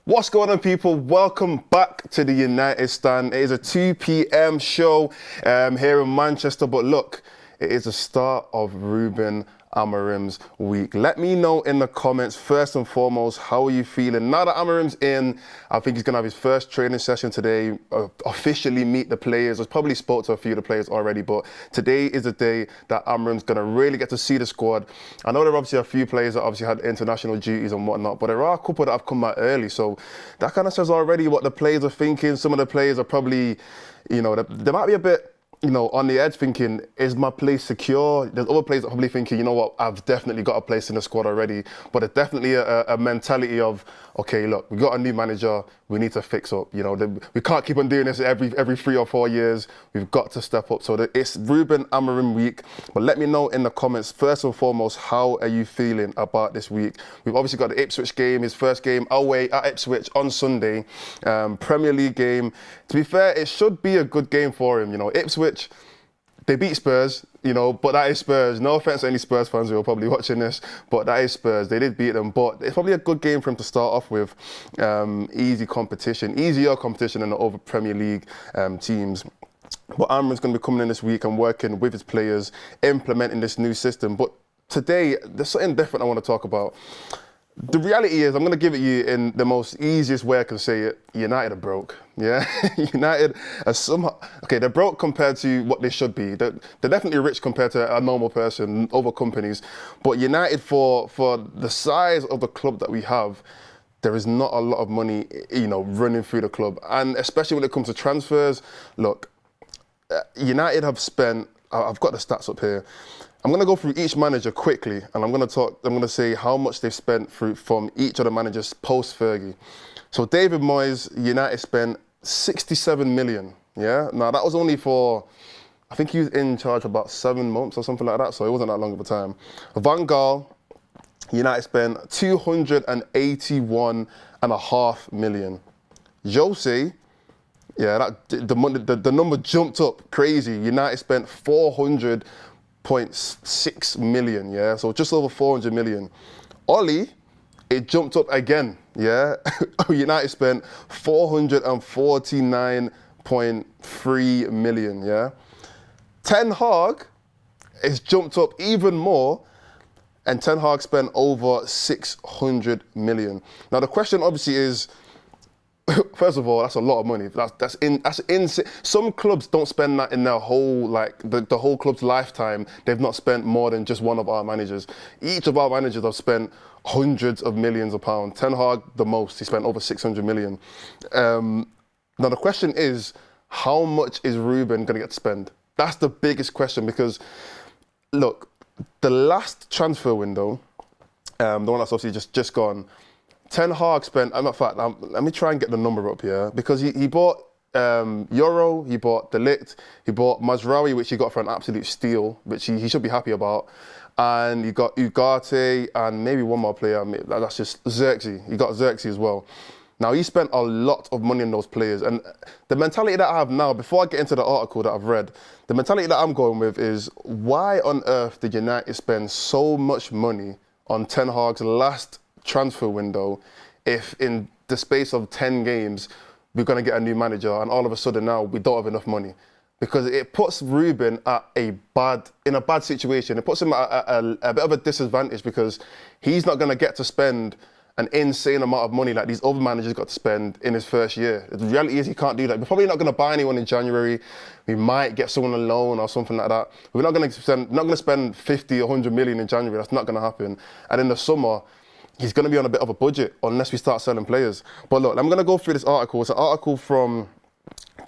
What's going on, people? Welcome back to the United Stand. It is a 2 p.m. show here in Manchester, but look, it is the start of Ruben Amorim's week. Let me know in the comments, first and foremost, how are you feeling? Now that Amorim's in, I think he's going to have his first training session today, officially meet the players. I've probably spoke to a few of the players already, but today is the day that Amorim's going to really get to see the squad. I know there are obviously a few players that obviously had international duties and whatnot, but there are a couple that have come back early, so that kind of says already what the players are thinking. Some of the players are probably, they might be a bit, on the edge thinking, is my place secure? There's other players that are probably thinking, you know what, I've definitely got a place in the squad already. But it's definitely a mentality of, okay, look, we got a new manager, we need to fix up. We can't keep on doing this every 3 or 4 years. We've got to step up. So it's Ruben Amorim week. But let me know in the comments, first and foremost, how are you feeling about this week? We've obviously got the Ipswich game, his first game away at Ipswich on Sunday. Premier League game. To be fair, it should be a good game for him. Ipswich, they beat Spurs, but that is Spurs. No offense to any Spurs fans who are probably watching this, but that is Spurs. They did beat them, but it's probably a good game for him to start off with. Easier competition than the other Premier League teams. But Amorim's going to be coming in this week and working with his players, implementing this new system. But today, there's something different I want to talk about. The reality is, I'm going to give it you in the most easiest way I can say it. United are broke, yeah? United are somehow, okay, they're broke compared to what they should be. They're definitely rich compared to a normal person, other companies. But United, for the size of the club that we have, there is not a lot of money, running through the club. And especially when it comes to transfers, look, United have spent, I've got the stats up here. I'm going to go through each manager quickly, and I'm going to say how much they've spent from each of the managers post-Fergie. So David Moyes, United spent 67 million, yeah? Now that was only for, I think he was in charge for about 7 months or something like that, so it wasn't that long of a time. Van Gaal, United spent 281.5 million. Jose, yeah, the number jumped up crazy. United spent 400.6 million, yeah? So just over 400 million. Oli, it jumped up again, yeah? United spent 449.3 million, yeah? Ten Hag, it's jumped up even more, and Ten Hag spent over 600 million. Now the question obviously is, first of all, that's a lot of money. That's insane. Some clubs don't spend that in their whole, the whole club's lifetime. They've not spent more than just one of our managers. Each of our managers have spent hundreds of millions of pounds. Ten Hag, the most. He spent over 600 million. Now the question is, how much is Ruben going to get to spend? That's the biggest question, because, look, the last transfer window, the one that's obviously just gone, Ten Hag spent, in fact, let me try and get the number up here, because he bought Euro, he bought De Ligt, he bought Mazraoui, which he got for an absolute steal, which he should be happy about, and he got Ugarte and maybe one more player, that's just Xerxes. He got Xerxes as well. Now, he spent a lot of money on those players, and the mentality that I have now, before I get into the article that I've read, the mentality that I'm going with is, why on earth did United spend so much money on Ten Hag's last transfer window if in the space of 10 games we're going to get a new manager and all of a sudden now we don't have enough money? Because it puts Ruben in a bad situation. It puts him at a bit of a disadvantage, because he's not going to get to spend an insane amount of money like these other managers got to spend in his first year. The reality is he can't do that. We're probably not going to buy anyone in January. We might get someone on loan or something like that. We're not going to spend 50 or 100 million in January. That's not going to happen. And in the summer, he's going to be on a bit of a budget unless we start selling players. But look, I'm going to go through this article. It's an article from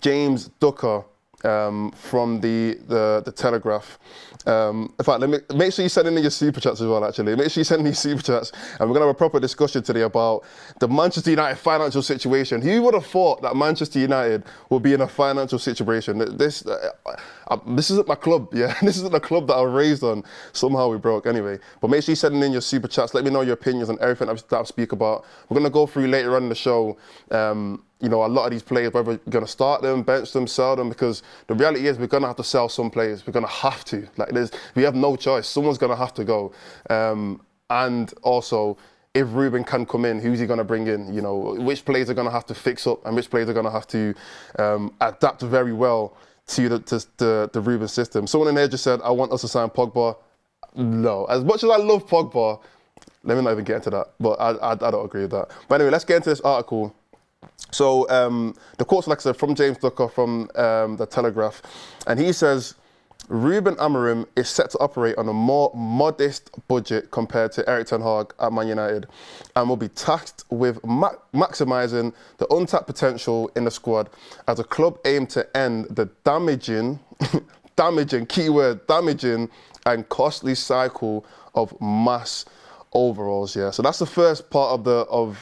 James Ducker from the Telegraph. In fact, make sure you send in your super chats as well, actually. Make sure you send in your super chats. And we're going to have a proper discussion today about the Manchester United financial situation. Who would have thought that Manchester United would be in a financial situation? This isn't my club, yeah? This isn't the club that I was raised on. Somehow we broke, anyway. But make sure you send in your super chats. Let me know your opinions on everything that I speak about. We're going to go through later on in the show, a lot of these players, whether we're going to start them, bench them, sell them, because the reality is we're going to have to sell some players. We're going to have to. We have no choice. Someone's going to have to go. And also, if Ruben can come in, who's he going to bring in? You know, which players are going to have to fix up and which players are going to have to adapt very well to the Ruben system. Someone in there just said, I want us to sign Pogba. No, as much as I love Pogba, let me not even get into that, but I don't agree with that. But anyway, let's get into this article. So the quote's, like I said, from James Ducker from the Telegraph, and he says, Ruben Amorim is set to operate on a more modest budget compared to Erik ten Hag at Man United, and will be tasked with maximising the untapped potential in the squad as the club aim to end the damaging, keyword, damaging and costly cycle of mass overalls. Yeah, so that's the first part of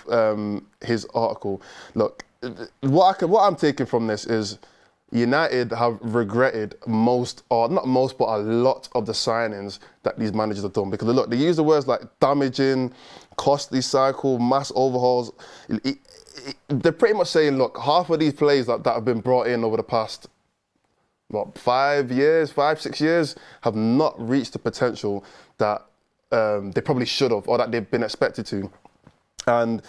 his article. Look, what I'm taking from this is United have regretted most, or not most, but a lot of the signings that these managers have done. Because look, they use the words like damaging, costly cycle, mass overhauls. They're pretty much saying, look, half of these players that have been brought in over the past, 5, 6 years, have not reached the potential that they probably should have, or that they've been expected to. And,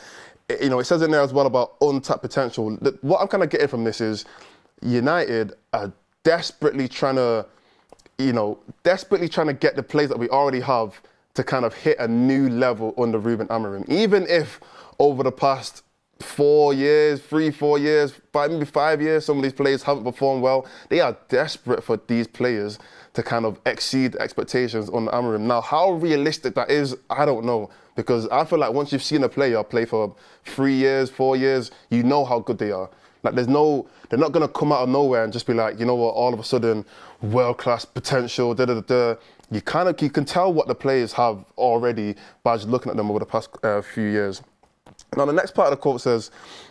you know, it says in there as well about untapped potential. What I'm kind of getting from this is United are desperately trying to get the players that we already have to kind of hit a new level under Ruben Amorim. Even if over the past 4 years, 3-4 years, maybe 5 years, some of these players haven't performed well, they are desperate for these players to kind of exceed expectations under Amorim. Now, how realistic that is, I don't know, because I feel like once you've seen a player play for 3 years, 4 years, you know how good they are. Like they're not gonna come out of nowhere and just be like, you know what, all of a sudden, world-class potential, You can tell what the players have already by just looking at them over the past few years. Now, the next part of the quote says,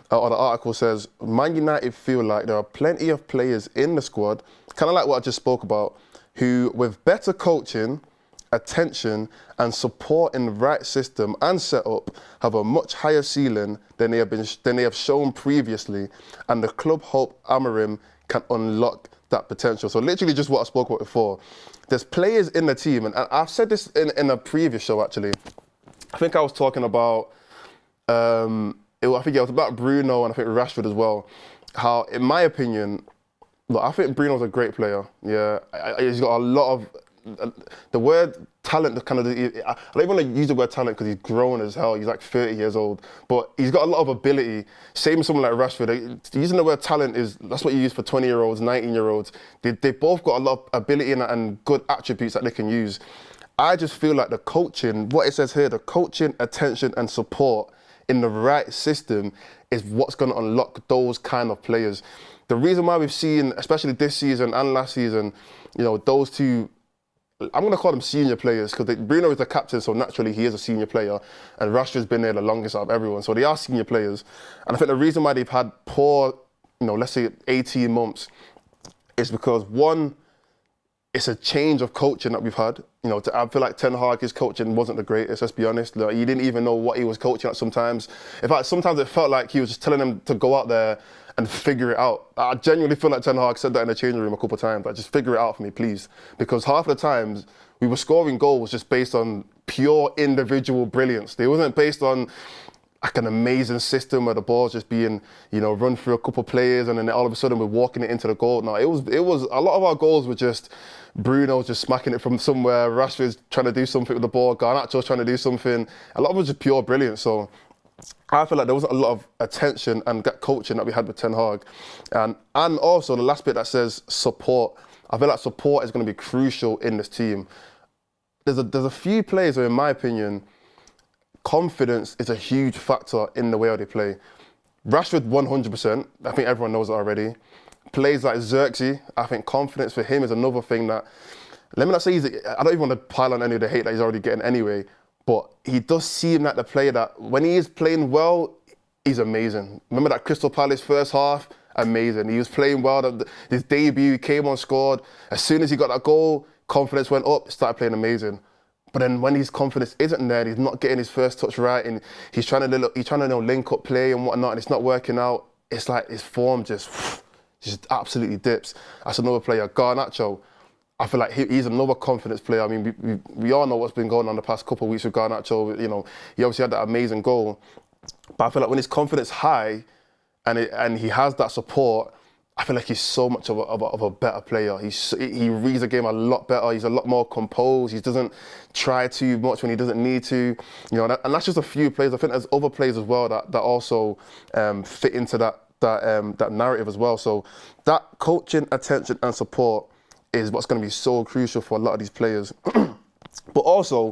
or the article says, Man United feel like there are plenty of players in the squad, kind of like what I just spoke about, who, with better coaching, attention and support in the right system and setup, have a much higher ceiling than they have shown previously, and the club hope Amorim can unlock that potential. So literally just what I spoke about before. There's players in the team, and I've said this in a previous show actually. I think I was talking about, I think it was about Bruno and I think Rashford as well. How, in my opinion, look, I think Bruno's a great player. Yeah, he's got a lot of, the word talent, kind of, I don't even want to use the word talent because he's grown as hell. He's like 30 years old, but he's got a lot of ability. Same as someone like Rashford. Using the word talent that's what you use for 20-year-olds, 19-year-olds. They both got a lot of ability and good attributes that they can use. I just feel like the coaching, what it says here, the coaching, attention and support in the right system is what's going to unlock those kind of players. The reason why we've seen, especially this season and last season, you know, those two, I'm going to call them senior players because Bruno is the captain, so naturally he is a senior player, and Rashford's been there the longest out of everyone, so they are senior players. And I think the reason why they've had poor, you know, let's say 18 months is because, one, it's a change of coaching that we've had. You know, I feel like Ten Hag, his coaching wasn't the greatest, let's be honest. Like, he didn't even know what he was coaching at sometimes. In fact, sometimes it felt like he was just telling them to go out there and figure it out. I genuinely feel like Ten Hag said that in the changing room a couple of times, like, just figure it out for me, please. Because half of the times, we were scoring goals just based on pure individual brilliance. They wasn't based on like an amazing system where the ball's just being, you know, run through a couple of players and then all of a sudden we're walking it into the goal. No, it was a lot of our goals were just Bruno's just smacking it from somewhere, Rashford's trying to do something with the ball, Garnacho's trying to do something. A lot of it was just pure brilliance. So I feel like there wasn't a lot of attention and coaching that we had with Ten Hag. And also the last bit that says support. I feel like support is going to be crucial in this team. There's a few players who, in my opinion, confidence is a huge factor in the way they play. Rashford, 100%. I think everyone knows that already. Plays like Xerxes, I think confidence for him is another thing that, let me not say I don't even want to pile on any of the hate that he's already getting anyway, but he does seem like the player that when he is playing well, he's amazing. Remember that Crystal Palace first half? Amazing. He was playing well. His debut, he came on, scored. As soon as he got that goal, confidence went up, started playing amazing. But then when his confidence isn't there, he's not getting his first touch right, and he's trying to link up play and whatnot, and it's not working out. It's like his form just absolutely dips. That's another player, Garnacho. I feel like he's another confidence player. I mean, we all know what's been going on the past couple of weeks with Garnacho. You know, he obviously had that amazing goal. But I feel like when his confidence high and he has that support, I feel like he's so much of a better player. He reads the game a lot better. He's a lot more composed. He doesn't try too much when he doesn't need to. You know, and that's just a few players. I think there's other players as well that also fit into that narrative as well. So that coaching, attention, and support is what's going to be so crucial for a lot of these players. But also,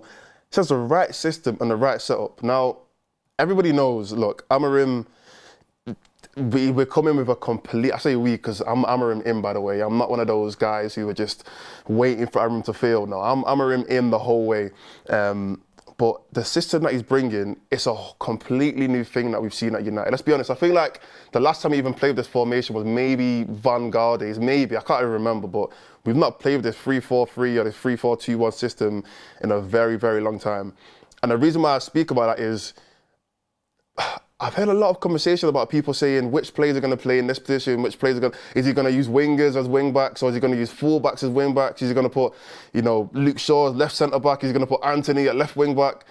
it has the right system and the right setup. Now, everybody knows, look, Amorim, we're coming with a complete, I say we because I'm Amorim in, by the way. I'm not one of those guys who are just waiting for Amorim to fail. No, I'm Amorim in the whole way. But the system that he's bringing, it's a completely new thing that we've seen at United. Let's be honest, I feel like the last time he even played this formation was maybe Van Gaal days, maybe, I can't even remember, but we've not played with this 3-4-3 or this 3-4-2-1 system in a very, very long time. And the reason why I speak about that is, I've heard a lot of conversation about people saying which players are going to play in this position, which players are going to, is he going to use wingers as wing backs, or is he going to use full backs as wing backs? Is he going to put, you know, Luke Shaw as left centre back? Is he going to put Anthony at left wing back?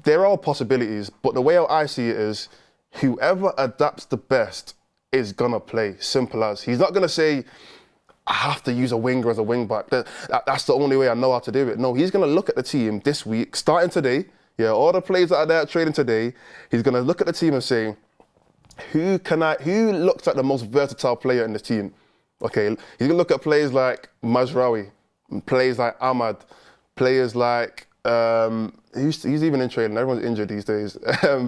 There are possibilities, but the way I see it is whoever adapts the best is going to play, simple as. He's not going to say, I have to use a winger as a wing back. That's the only way I know how to do it. No, he's going to look at the team this week, starting today. Yeah, all the players that are there training today, he's going to look at the team and say, who looks like the most versatile player in this team? Okay, he's going to look at players like Mazraoui, players like Ahmad, players like, he's even in training, everyone's injured these days.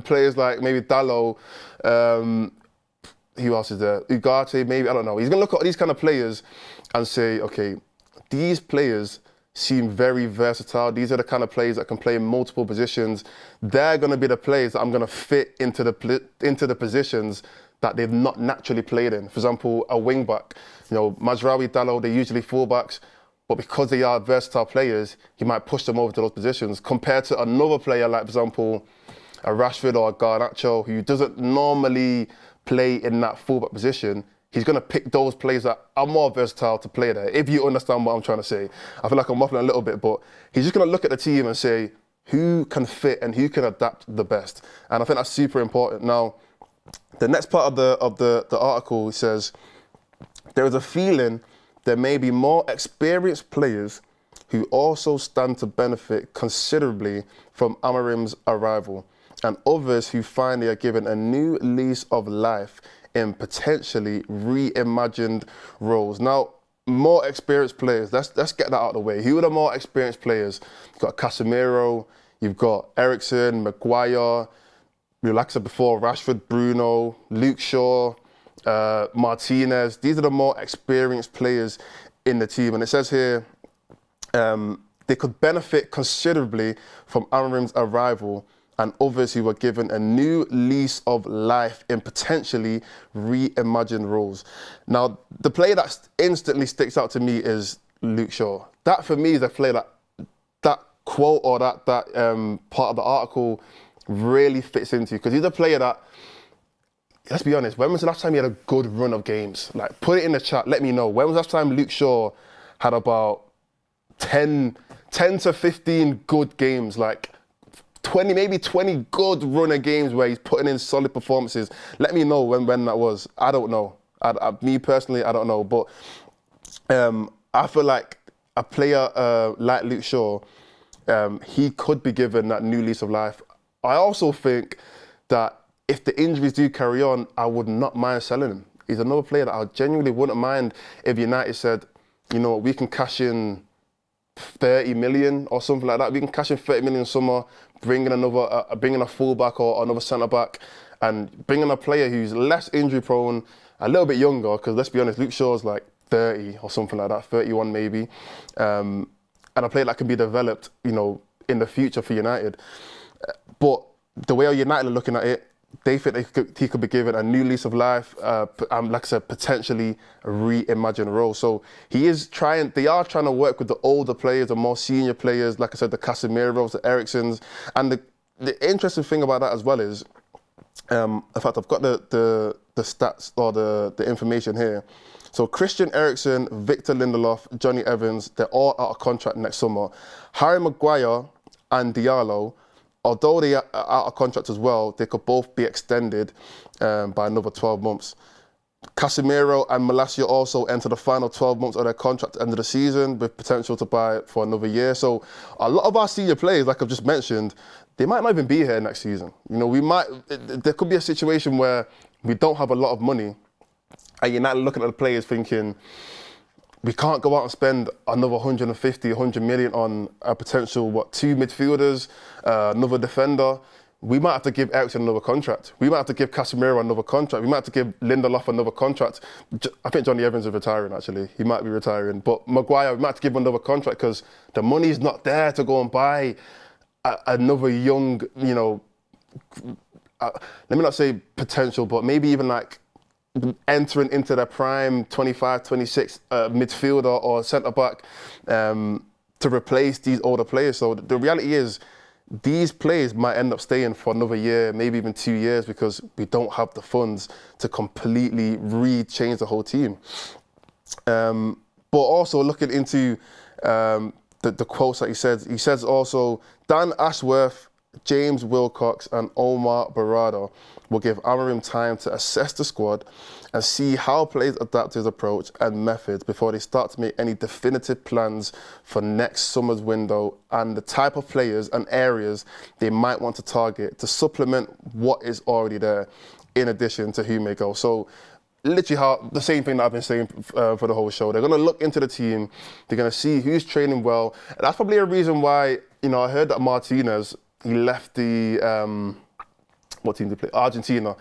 Players like maybe Dalot, who else is there? Ugarte, maybe, I don't know. He's going to look at these kind of players and say, okay, these players seem very versatile. These are the kind of players that can play in multiple positions. They're going to be the players that I'm going to fit into the positions that they've not naturally played in. For example, a wing back. You know, Mazraoui, Dalot, they're usually full backs, but because they are versatile players, he might push them over to those positions compared to another player like, for example, a Rashford or a Garnacho, who doesn't normally play in that full back position. He's going to pick those players that are more versatile to play there, if you understand what I'm trying to say. I feel like I'm waffling a little bit, but he's just going to look at the team and say, who can fit and who can adapt the best? And I think that's super important. Now, the next part of the article says, there is a feeling there may be more experienced players who also stand to benefit considerably from Amorim's arrival, and others who find they are given a new lease of life in potentially reimagined roles. Now, more experienced players, let's get that out of the way. Who are the more experienced players? You've got Casemiro, you've got Eriksen, Maguire, like I said before, Rashford, Bruno, Luke Shaw, Martinez. These are the more experienced players in the team. And it says here, they could benefit considerably from Amorim's arrival, and others who were given a new lease of life in potentially reimagined roles. Now, the player that instantly sticks out to me is Luke Shaw. That, for me, is a player that quote or that part of the article really fits into, because he's a player that, let's be honest, when was the last time he had a good run of games? Like, put it in the chat, let me know. When was the last time Luke Shaw had about 10 to 15 good games, like 20, maybe 20 good run of games where he's putting in solid performances? Let me know when that was. I don't know. Me personally, I don't know. But I feel like a player like Luke Shaw, he could be given that new lease of life. I also think that if the injuries do carry on, I would not mind selling him. He's another player that I genuinely wouldn't mind if United said, you know, we can cash in 30 million or something like that. We can cash in 30 million summer, bring in a fullback or another centre back, and bring in a player who's less injury prone, a little bit younger, because let's be honest, Luke Shaw's like 30 or something like that, 31 maybe, and a player that can be developed, you know, in the future for United. But the way United are looking at it, they think he could be given a new lease of life, like I said, potentially a reimagined role. So they are trying to work with the older players, the more senior players, like I said, the Casemiros, the Eriksens. And the interesting thing about that as well is, in fact, I've got the stats or the information here. So Christian Eriksen, Victor Lindelof, Johnny Evans, they're all out of contract next summer. Harry Maguire and Diallo, although they are out of contract as well, they could both be extended by another 12 months. Casemiro and Malacia also enter the final 12 months of their contract at the end of the season with potential to buy for another year. So a lot of our senior players, like I've just mentioned, they might not even be here next season. You know, there could be a situation where we don't have a lot of money and you're not looking at the players thinking, we can't go out and spend another 150, 100 million on a potential, 2 midfielders, another defender. We might have to give Eriksen another contract. We might have to give Casemiro another contract. We might have to give Lindelof another contract. I think Johnny Evans is retiring, actually. He might be retiring. But Maguire, we might have to give him another contract because the money's not there to go and buy another young, you know, let me not say potential, but maybe even like entering into their prime 25, 26 midfielder or centre-back to replace these older players. So the reality is, these players might end up staying for another year, maybe even 2 years, because we don't have the funds to completely change the whole team. But also looking into the quotes that he says also, Dan Ashworth, James Wilcox and Omar Barada will give Amorim time to assess the squad and see how players adapt to his approach and methods before they start to make any definitive plans for next summer's window and the type of players and areas they might want to target to supplement what is already there, in addition to who may go. So literally the same thing that I've been saying for the whole show. They're going to look into the team, they're going to see who's training well. And that's probably a reason why, you know, I heard that Martinez, he left the, what team did he play? Argentina.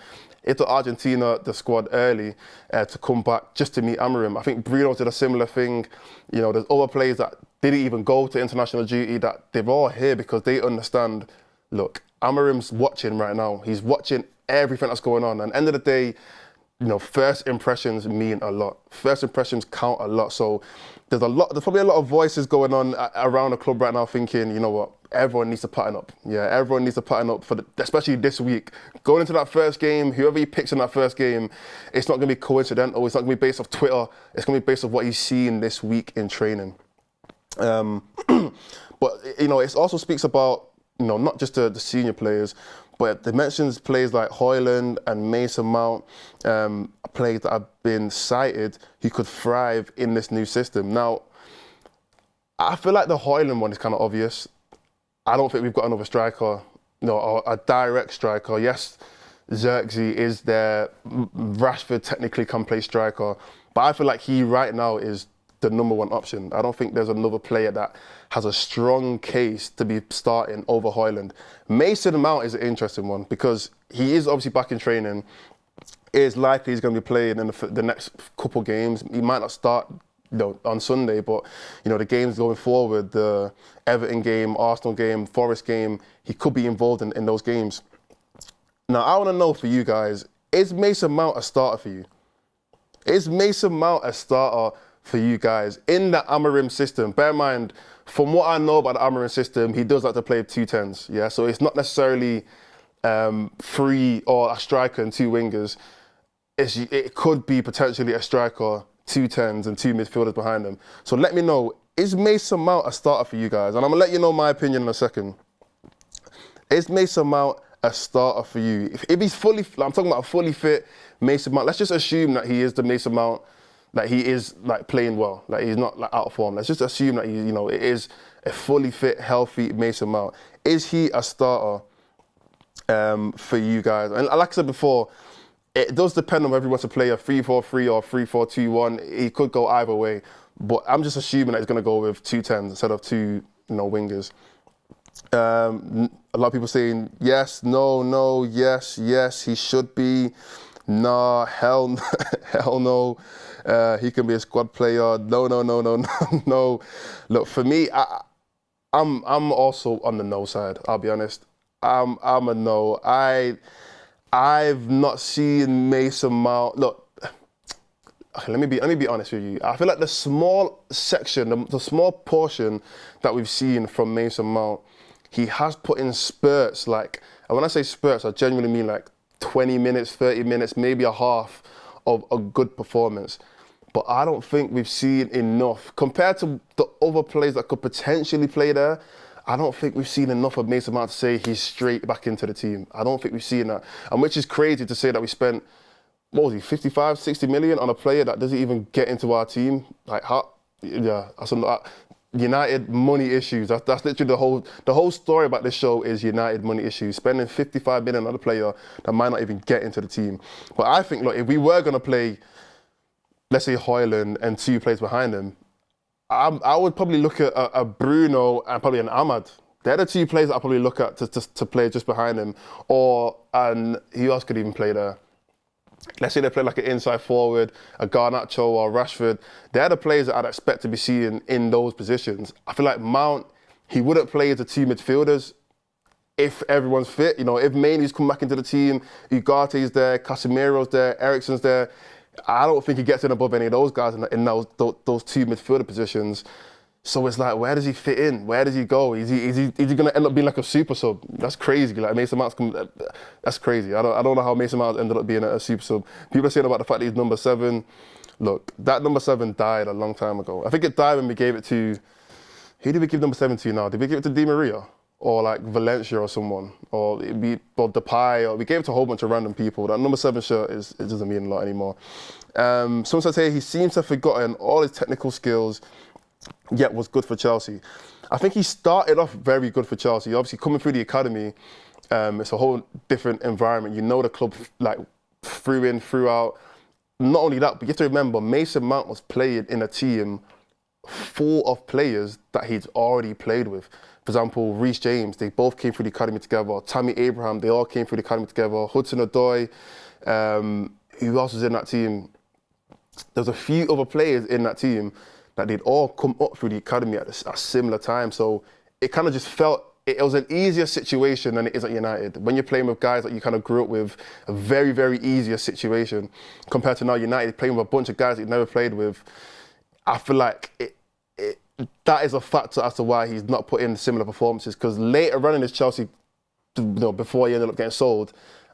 He took Argentina, the squad, early to come back just to meet Amorim. I think Bruno did a similar thing. You know, there's other players that didn't even go to international duty that they're all here because they understand, look, Amorim's watching right now. He's watching everything that's going on. And at the end of the day, you know, first impressions mean a lot. First impressions count a lot. So there's probably a lot of voices going on around the club right now thinking, you know what, everyone needs to pattern up. Yeah, everyone needs to pattern up, especially this week. Going into that first game, whoever he picks in that first game, it's not going to be coincidental. It's not going to be based off Twitter. It's going to be based off what he's seen this week in training. But, you know, it also speaks about, you know, not just the senior players, but it mentions players like Højlund and Mason Mount, players that have been cited who could thrive in this new system. Now, I feel like the Højlund one is kind of obvious. I don't think we've got another striker, you know, or a direct striker. Yes, Xerxes is there. Rashford technically can play striker, but I feel like he right now is the number one option. I don't think there's another player that has a strong case to be starting over Højlund. Mason Mount is an interesting one because he is obviously back in training. It is likely he's going to be playing in the next couple games. He might not start, you know, on Sunday, but you know, the games going forward, the Everton game, Arsenal game, Forest game, he could be involved in those games. Now, I want to know for you guys, is Mason Mount a starter for you? Is Mason Mount a starter for you guys in the Amorim system? Bear in mind, from what I know about the Amorim system, he does like to play 2 10s. Yeah, so it's not necessarily 3 or a striker and 2 wingers. It could be potentially a striker, 2 10s and 2 midfielders behind them. So let me know, is Mason Mount a starter for you guys? And I'm gonna let you know my opinion in a second. Is Mason Mount a starter for you? If he's fully, I'm talking about a fully fit Mason Mount, let's just assume that he is the Mason Mount, that he is like playing well, like he's not like out of form. Let's just assume that it is a fully fit, healthy Mason Mount. Is he a starter for you guys? And like I said before, it does depend on whether he wants to play a 3-4-3 or 3-4-2-1. He could go either way, but I'm just assuming that he's going to go with 2 10s instead of 2 wingers. A lot of people saying yes, no, yes, he should be. Nah, hell no. He can be a squad player. No. Look, for me, I'm also on the no side. I'll be honest. I'm a no. I've not seen Mason Mount. Look, okay, let me be honest with you. I feel like the small section, the small portion that we've seen from Mason Mount, he has put in spurts. Like, and when I say spurts, I genuinely mean like 20 minutes, 30 minutes, maybe a half of a good performance. But I don't think we've seen enough. Compared to the other players that could potentially play there, I don't think we've seen enough of Mason Mount to say he's straight back into the team. I don't think we've seen that. And which is crazy to say that we spent, what was he, 55, 60 million on a player that doesn't even get into our team. Like, how? Yeah, United money issues. That's literally the whole story about this show is United money issues. Spending 55 million on a player that might not even get into the team. But I think, look, if we were going to play, let's say Højlund and 2 players behind him, I would probably look at a Bruno and probably an Ahmad. They're the 2 players that I probably look at to play just behind him. And who else could even play there? Let's say they play like an inside forward, a Garnacho or Rashford. They're the players that I'd expect to be seeing in those positions. I feel like Mount, he wouldn't play as the 2 midfielders if everyone's fit. You know, if Mainy's come back into the team, Ugarte's there, Casemiro's there, Eriksen's there. I don't think he gets in above any of those guys in those 2 midfielder positions. So it's like, where does he fit in? Where does he go? Is he going to end up being like a super sub? That's crazy. Like Mason Mount's that's crazy. I don't know how Mason Mount ended up being a super sub. People are saying about the fact that he's number 7. Look, that number 7 died a long time ago. I think it died when we gave it to, who did we give number 7 to now? Did we give it to Di Maria? Or like Valencia or someone? Or Depay? Or we gave it to a whole bunch of random people. That number 7 shirt, it doesn't mean a lot anymore. Someone said here, he seems to have forgotten all his technical skills, yet was good for Chelsea. I think he started off very good for Chelsea. Obviously, coming through the academy, it's a whole different environment. You know the club like through in, through out. Not only that, but you have to remember, Mason Mount was playing in a team full of players that he'd already played with. For example, Reece James, they both came through the academy together. Tammy Abraham, they all came through the academy together. Hudson-Odoi, who else was in that team? There's a few other players in that team that they'd all come up through the academy at a similar time. So it kind of just felt, it was an easier situation than it is at United. When you're playing with guys that you kind of grew up with, a very, very easier situation compared to now United playing with a bunch of guys that you've never played with. I feel like that is a factor as to why he's not put in similar performances, because later on in his Chelsea, before he ended up getting sold,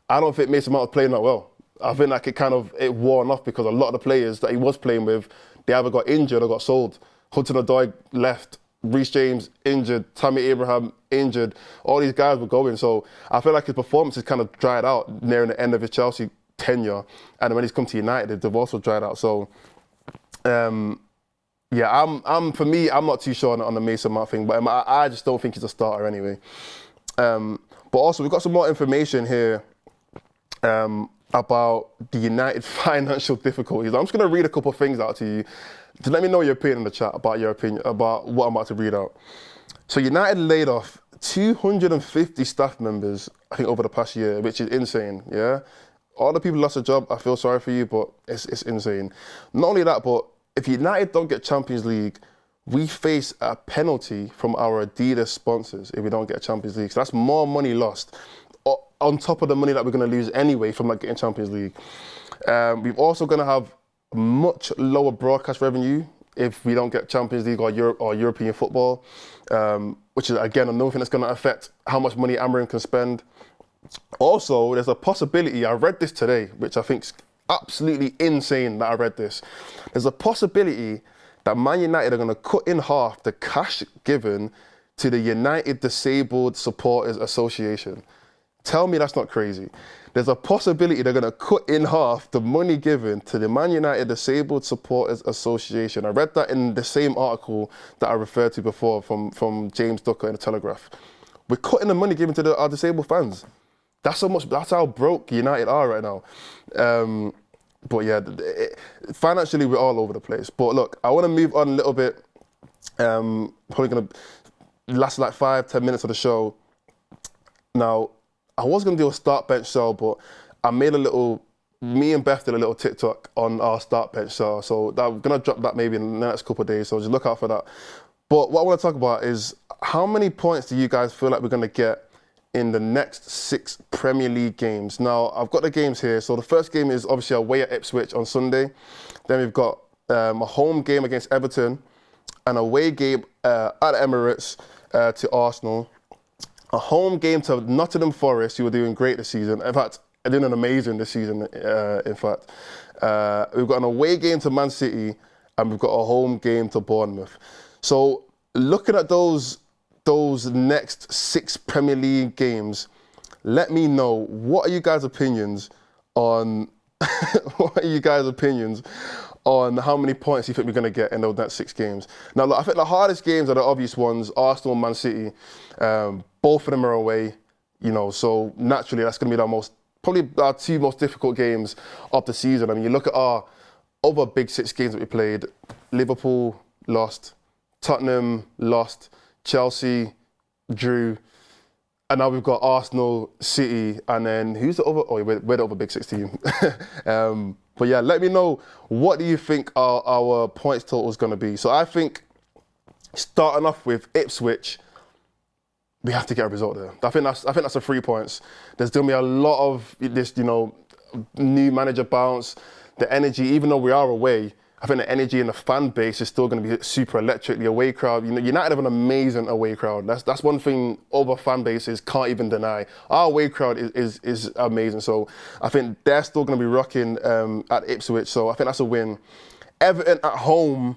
I don't think Mason Mount was playing that well. I think like it wore off because a lot of the players that he was playing with, they either got injured or got sold. Hudson-Odoi left, Reece James injured, Tammy Abraham injured. All these guys were going. So I feel like his performances kind of dried out nearing the end of his Chelsea tenure. And when he's come to United, they've also dried out. So, yeah, for me, I'm not too sure on the Mason Mount thing, but I just don't think he's a starter anyway. But also, we've got some more information here about the United financial difficulties. I'm just going to read a couple of things out to you to let me know your opinion in the chat about your opinion about what I'm about to read out. So United laid off 250 staff members, I think, over the past year, which is insane, yeah? All the people who lost a job, I feel sorry for you, but it's insane. Not only that, but if United don't get Champions League, we face a penalty from our Adidas sponsors if we don't get Champions League. So that's more money lost, on top of the money that we're going to lose anyway from not getting Champions League. We're also going to have much lower broadcast revenue if we don't get Champions League or European football, which is, again, another thing that's going to affect how much money Amorim can spend. Also, there's a possibility, I read this today, which I think is absolutely insane that I read this. There's a possibility that Man United are going to cut in half the cash given to the United Disabled Supporters Association. Tell me that's not crazy. There's a possibility they're going to cut in half the money given to the Man United Disabled Supporters Association. I read that in the same article that I referred to before from James Ducker in the Telegraph. We're cutting the money given to our disabled fans. That's how broke United are right now. But yeah, financially we're all over the place. But look, I want to move on a little bit. Probably going to last like 5-10 minutes of the show. Now, I was going to do a start bench show, but I made me and Beth did a little TikTok on our start bench show. So I'm going to drop that maybe in the next couple of days, so just look out for that. But what I want to talk about is, how many points do you guys feel like we're going to get in the next 6 Premier League games? Now, I've got the games here. So the first game is obviously away at Ipswich on Sunday. Then we've got a home game against Everton, an away game at Emirates to Arsenal, a home game to Nottingham Forest, who were doing great this season. In fact, are doing amazing this season, in fact. We've got an away game to Man City and we've got a home game to Bournemouth. So looking at those next 6 Premier League games, let me know, what are you guys' opinions on how many points you think we're going to get in those next 6 games? Now, look, I think the hardest games are the obvious ones, Arsenal and Man City. Both of them are away, so naturally that's going to be probably our 2 most difficult games of the season. I mean, you look at our other big 6 games that we played: Liverpool lost, Tottenham lost, Chelsea drew, and now we've got Arsenal, City, and then who's the other? Oh, we're the other big 6 team. But yeah, let me know, what do you think our points total is going to be? So I think starting off with Ipswich, we have to get a result there. I think that's a 3 points. There's going to be a lot of this, new manager bounce, the energy. Even though we are away, I think the energy in the fan base is still going to be super electric. The away crowd, United have an amazing away crowd. That's one thing other fan bases can't even deny. Our away crowd is amazing. So I think they're still going to be rocking at Ipswich. So I think that's a win. Everton at home,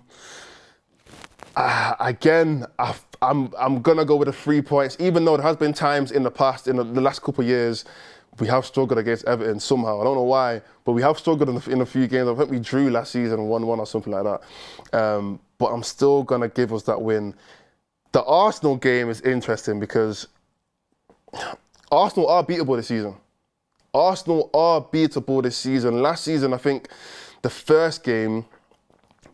again, I'm going to go with the 3 points, even though there has been times in the past, in the last couple of years, we have struggled against Everton somehow. I don't know why, but we have struggled in a few games. I think we drew last season 1-1 or something like that. But I'm still going to give us that win. The Arsenal game is interesting because Arsenal are beatable this season. Last season, I think the first game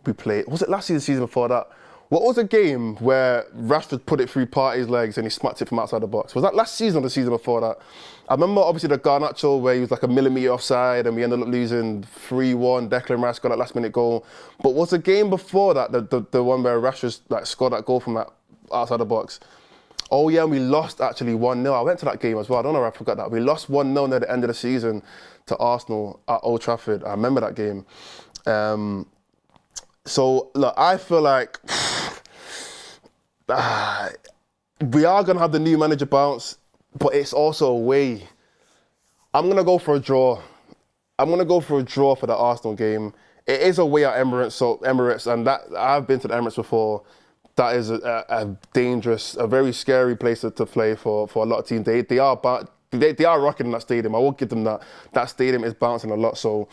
we played, was it last season before that? What was a game where Rashford put it through Partey's legs and he smacked it from outside the box? Was that last season or the season before that? I remember obviously the Garnacho where he was like a millimetre offside and we ended up losing 3-1. Declan Rice got that last minute goal. But was the game before that the one where Rashford scored that goal from that outside the box? Oh yeah, and we lost actually 1-0. I went to that game as well. I don't know if I forgot that. We lost 1-0 near the end of the season to Arsenal at Old Trafford. I remember that game. So look, I feel like we are going to have the new manager bounce, but it's also away. I'm going to go for a draw. I'm going to go for a draw for the Arsenal game. It is away at Emirates, and that I've been to the Emirates before. That is a dangerous, a very scary place to play for a lot of teams. They are rocking in that stadium. I will give them that. That stadium is bouncing a lot, so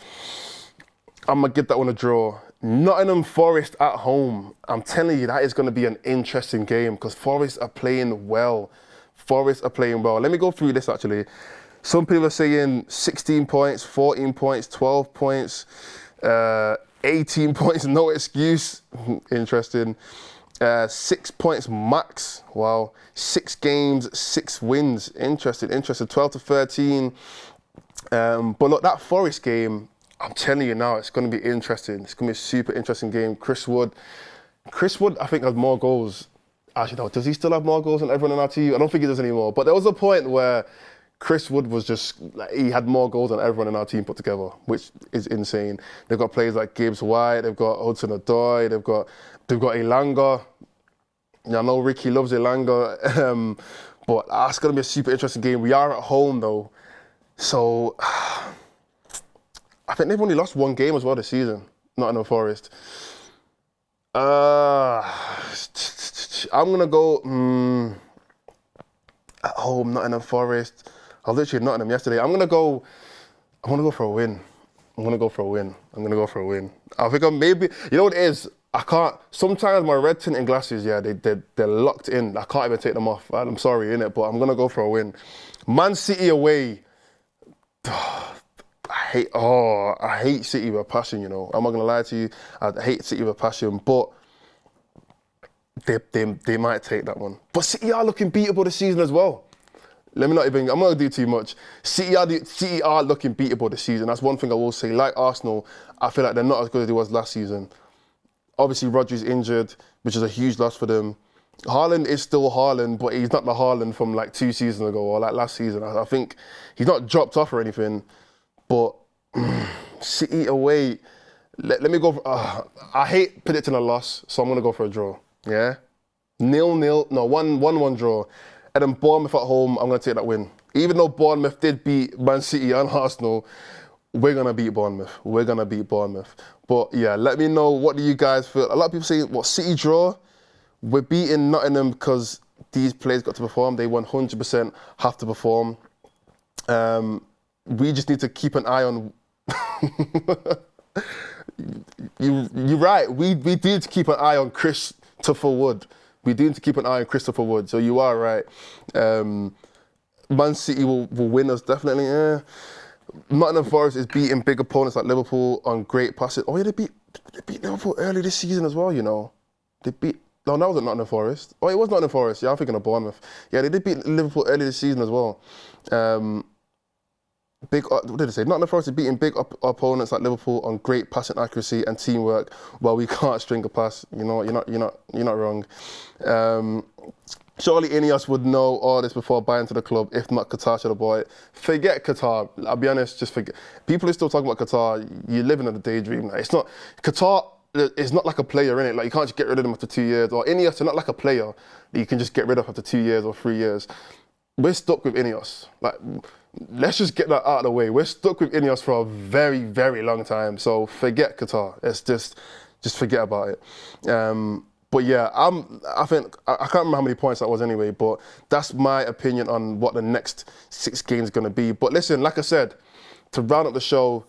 I'm going to give that one a draw. Nottingham Forest at home. I'm telling you, that is going to be an interesting game because Forest are playing well. Let me go through this actually. Some people are saying 16 points, 14 points, 12 points, 18 points, no excuse. Interesting. 6 points max. Wow. 6 games, 6 wins. Interesting. 12 to 13. But look, that Forest game, I'm telling you now, it's going to be interesting. It's going to be a super interesting game. Chris Wood, I think, has more goals. Actually, no, does he still have more goals than everyone in our team? I don't think he does anymore. But there was a point where Chris Wood was just, he had more goals than everyone in our team put together, which is insane. They've got players like Gibbs White, they've got Hudson-Odoi, they've got Elanga. I know Ricky loves Elanga, but that's going to be a super interesting game. We are at home though, so I think they've only lost 1 game as well this season, Nottingham Forest. I'm going to go at home, Nottingham Forest. I was literally at Nottingham yesterday. I'm going to go for a win. I think maybe, you know what it is? I can't, sometimes my red tinted glasses, yeah, they're locked in. I can't even take them off. I'm sorry, innit? But I'm going to go for a win. Man City away. I hate City with a passion, I'm not going to lie to you. I hate City with a passion, but they might take that one. But City are looking beatable this season as well. I'm not going to do too much. City are looking beatable this season. That's one thing I will say. Like Arsenal, I feel like they're not as good as they was last season. Obviously, Rodri's injured, which is a huge loss for them. Haaland is still Haaland, but he's not the Haaland from like 2 seasons ago or like last season. I think he's not dropped off or anything, but City away. Let me go for, I hate predicting a loss, so I'm going to go for a draw. Yeah? 0-0, no, 1-1 draw. And then Bournemouth at home, I'm going to take that win. even though Bournemouth did beat Man City and Arsenal, we're going to beat Bournemouth. We're going to beat Bournemouth. But yeah, let me know, what do you guys feel? A lot of people say, what, City draw? We're beating Nottingham because these players got to perform. They 100% have to perform. We just need to keep an eye on... You're right. We do need to keep an eye on Christopher Wood. We do need to keep an eye on Christopher Wood. So you are right. Man City will win us, definitely. Yeah. Nottingham Forest is beating big opponents like Liverpool on great passes. Oh yeah, they beat Liverpool early this season as well, you know. They beat... No, that wasn't Nottingham Forest. Oh, it was Nottingham Forest. Yeah, I'm thinking of Bournemouth. Yeah, they did beat Liverpool early this season as well. What did I say? Nottingham Forest is beating big opponents like Liverpool on great passing accuracy and teamwork. While we can't string a pass, you know, you're not wrong. Surely Ineos would know all this before buying to the club. If not, Qatar should have bought it. Forget Qatar. I'll be honest, just forget. People are still talking about Qatar. You're living in a daydream. It's not Qatar. It's not like a player, innit? Like, you can't just get rid of them after 2 years. Or Ineos are not like a player that you can just get rid of after 2 years or 3 years. We're stuck with Ineos. Like, let's just get that out of the way. We're stuck with Ineos for a very, very long time. So forget Qatar. It's just forget about it. But yeah, I think I can't remember how many points that was anyway. But that's my opinion on what the next 6 games are going to be. But listen, like I said, to round up the show,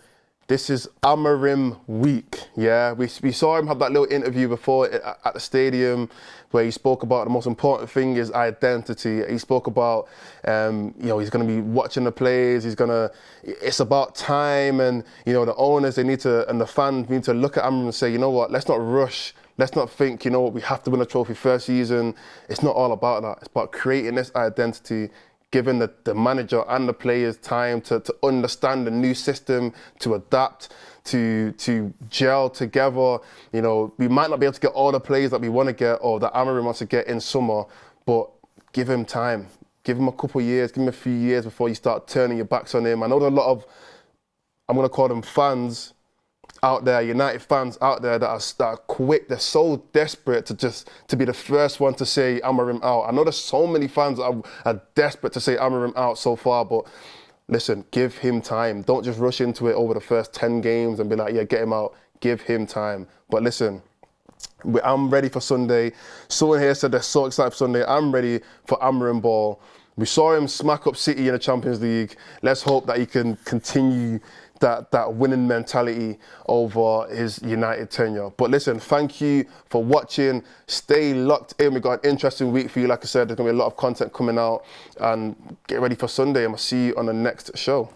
this is Amorim week, yeah? We saw him have that little interview before at the stadium where he spoke about the most important thing is identity. He spoke about, you know, he's going to be watching the plays. It's about time, and, you know, the owners, and the fans need to look at Amorim and say, you know what, let's not rush. Let's not think, you know what, we have to win a trophy first season. It's not all about that. It's about creating this identity, giving the manager and the players time to understand the new system, to adapt, to gel together. You know, we might not be able to get all the players that we want to get or that Amorim wants to get in summer, but give him time. Give him a couple of years, give him a few years before you start turning your backs on him. I know there are a lot of, I'm going to call them fans out there, United fans out there that are quick. They're so desperate to be the first one to say Amorim out. I know there's so many fans that are desperate to say Amorim out so far, but listen, give him time. Don't just rush into it over the first 10 games and be like, yeah, get him out. Give him time. But listen, I'm ready for Sunday. Someone here said they're so excited for Sunday. I'm ready for Amorim ball. We saw him smack up City in the Champions League. Let's hope that he can continue that winning mentality over his United tenure. But listen, thank you for watching. Stay locked in. We've got an interesting week for you. Like I said, there's going to be a lot of content coming out. And get ready for Sunday. And I'll see you on the next show.